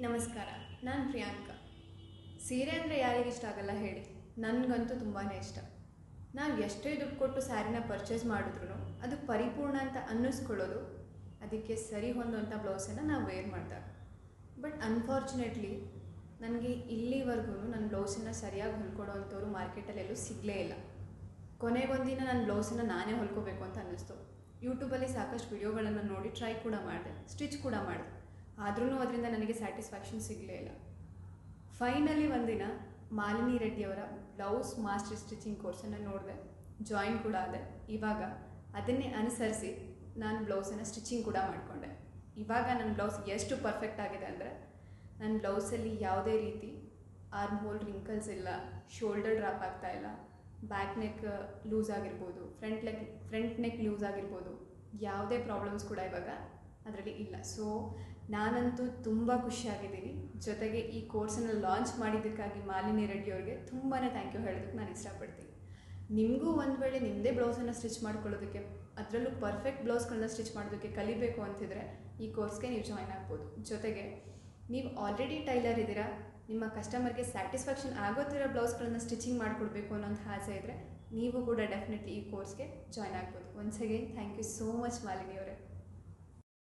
ನಮಸ್ಕಾರ. ನಾನು ಪ್ರಿಯಾಂಕಾ. ಸೀರೆ ಅಂದರೆ ಯಾರಿಗೆ ಇಷ್ಟ ಆಗಲ್ಲ ಹೇಳಿ? ನನಗಂತೂ ತುಂಬಾ ಇಷ್ಟ. ನಾವು ಎಷ್ಟೇ ದುಡ್ಡು ಕೊಟ್ಟು ಸ್ಯಾರಿನ ಪರ್ಚೇಸ್ ಮಾಡಿದ್ರು ಅದು ಪರಿಪೂರ್ಣ ಅಂತ ಅನ್ನಿಸ್ಕೊಳ್ಳೋದು ಅದಕ್ಕೆ ಸರಿ ಹೊಂದುವಂಥ ಬ್ಲೌಸನ್ನು ನಾವು ವೇರ್ ಮಾಡಿದಾಗ. ಬಟ್ ಅನ್ಫಾರ್ಚುನೇಟ್ಲಿ ನನಗೆ ಇಲ್ಲಿವರೆಗೂ ನನ್ನ ಬ್ಲೌಸನ್ನು ಸರಿಯಾಗಿ ಹೊಲ್ಕೊಡೋವಂಥವ್ರು ಮಾರ್ಕೆಟಲ್ಲಿ ಎಲ್ಲೂ ಸಿಗಲೇ ಇಲ್ಲ. ಕೊನೆಗೊಂದಿನ ನನ್ನ ಬ್ಲೌಸನ್ನು ನಾನೇ ಹೊಲ್ಕೋಬೇಕು ಅಂತ ಅನ್ನಿಸ್ತು. ಯೂಟ್ಯೂಬಲ್ಲಿ ಸಾಕಷ್ಟು ವಿಡಿಯೋಗಳನ್ನು ನೋಡಿ ಟ್ರೈ ಕೂಡ ಮಾಡಿದೆ, ಸ್ಟಿಚ್ ಕೂಡ ಮಾಡಿದೆ. ಆದ್ರೂ ಅದರಿಂದ ನನಗೆ ಸ್ಯಾಟಿಸ್ಫ್ಯಾಕ್ಷನ್ ಸಿಗಲೇ ಇಲ್ಲ. ಫೈನಲಿ ಒಂದಿನ ಮಾಲಿನಿ ರೆಡ್ಡಿಯವರ ಬ್ಲೌಸ್ ಮಾಸ್ಟರ್ ಸ್ಟಿಚಿಂಗ್ ಕೋರ್ಸನ್ನು ನೋಡಿದೆ, ಜಾಯಿನ್ ಕೂಡ ಆದೆ. ಇವಾಗ ಅದನ್ನೇ ಅನುಸರಿಸಿ ನಾನು ಬ್ಲೌಸನ್ನು ಸ್ಟಿಚಿಂಗ್ ಕೂಡ ಮಾಡಿಕೊಂಡೆ. ಇವಾಗ ನನ್ನ ಬ್ಲೌಸ್ ಎಷ್ಟು ಪರ್ಫೆಕ್ಟ್ ಆಗಿದೆ ಅಂದರೆ, ನನ್ನ ಬ್ಲೌಸಲ್ಲಿ ಯಾವುದೇ ರೀತಿ ಆರ್ಮ್ ಹೋಲ್ ರಿಂಕಲ್ಸ್ ಇಲ್ಲ, ಶೋಲ್ಡರ್ ಡ್ರಾಪ್ ಆಗ್ತಾ ಇಲ್ಲ, ಬ್ಯಾಕ್ ನೆಕ್ ಲೂಸ್ ಆಗಿರ್ಬೋದು, ಫ್ರಂಟ್ ನೆಕ್ ಲೂಸ್ ಆಗಿರ್ಬೋದು, ಯಾವುದೇ ಪ್ರಾಬ್ಲಮ್ಸ್ ಕೂಡ ಇವಾಗ ಅದರಲ್ಲಿ ಇಲ್ಲ. ಸೊ ನಾನಂತೂ ತುಂಬ ಖುಷಿಯಾಗಿದ್ದೀನಿ. ಜೊತೆಗೆ ಈ ಕೋರ್ಸನ್ನು ಲಾಂಚ್ ಮಾಡಿದ್ದಕ್ಕಾಗಿ ಮಾಲಿನಿ ರೆಡ್ಡಿ ಅವ್ರಿಗೆ ತುಂಬಾ ಥ್ಯಾಂಕ್ ಯು ಹೇಳೋದಕ್ಕೆ ನಾನು ಇಷ್ಟಪಡ್ತೀನಿ. ನಿಮಗೂ ಒಂದು ವೇಳೆ ನಿಮ್ಮದೇ ಬ್ಲೌಸನ್ನು ಸ್ಟಿಚ್ ಮಾಡ್ಕೊಳ್ಳೋದಕ್ಕೆ, ಅದರಲ್ಲೂ ಪರ್ಫೆಕ್ಟ್ ಬ್ಲೌಸ್ಗಳನ್ನ ಸ್ಟಿಚ್ ಮಾಡೋದಕ್ಕೆ ಕಲಿಬೇಕು ಅಂತಿದ್ರೆ ಈ ಕೋರ್ಸ್ಗೆ ನೀವು ಜಾಯ್ನ್ ಆಗ್ಬೋದು. ಜೊತೆಗೆ ನೀವು ಆಲ್ರೆಡಿ ಟೈಲರ್ ಇದ್ದೀರಾ, ನಿಮ್ಮ ಕಸ್ಟಮರ್ಗೆ ಸ್ಯಾಟಿಸ್ಫ್ಯಾಕ್ಷನ್ ಆಗೋ ಥರ ಬ್ಲೌಸ್ಗಳನ್ನು ಸ್ಟಿಚಿಂಗ್ ಮಾಡಿಕೊಡ್ಬೇಕು ಅನ್ನೋಂಥ ಆಸೆ ಇದ್ದರೆ ನೀವು ಕೂಡ ಡೆಫಿನೆಟ್ಲಿ ಈ ಕೋರ್ಸ್ಗೆ ಜಾಯ್ನ್ ಆಗ್ಬೋದು. Once again thank you so much Malini ಅವರೇ.